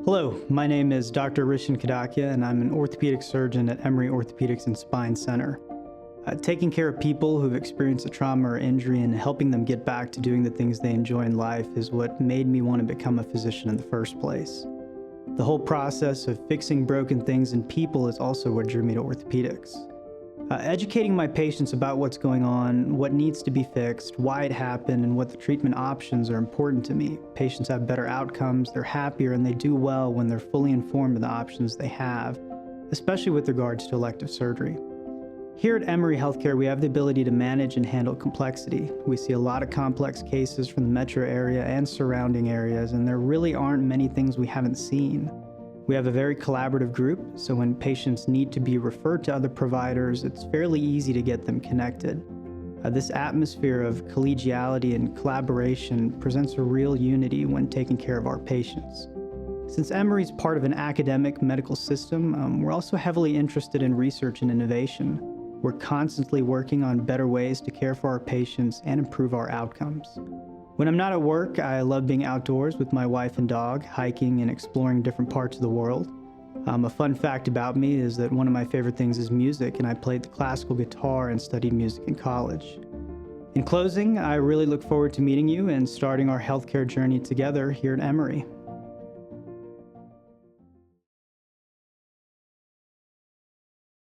Hello, my name is Dr. Rishin Kadakia, and I'm an orthopedic surgeon at Emory Orthopedics and Spine Center. Taking care of people who've experienced a trauma or injury and helping them get back to doing the things they enjoy in life is what made me want to become a physician in the first place. The whole process of fixing broken things in people is also what drew me to orthopedics. Educating my patients about what's going on, what needs to be fixed, why it happened, and what the treatment options are important to me. Patients have better outcomes, they're happier, and they do well when they're fully informed of the options they have, especially with regards to elective surgery. Here at Emory Healthcare, we have the ability to manage and handle complexity. We see a lot of complex cases from the metro area and surrounding areas, and there really aren't many things we haven't seen. We have a very collaborative group, so when patients need to be referred to other providers, it's fairly easy to get them connected. This atmosphere of collegiality and collaboration presents a real unity when taking care of our patients. Since Emory is part of an academic medical system, we're also heavily interested in research and innovation. We're constantly working on better ways to care for our patients and improve our outcomes. When I'm not at work, I love being outdoors with my wife and dog, hiking and exploring different parts of the world. A fun fact about me is that one of my favorite things is music, and I played the classical guitar and studied music in college. In closing, I really look forward to meeting you and starting our healthcare journey together here at Emory.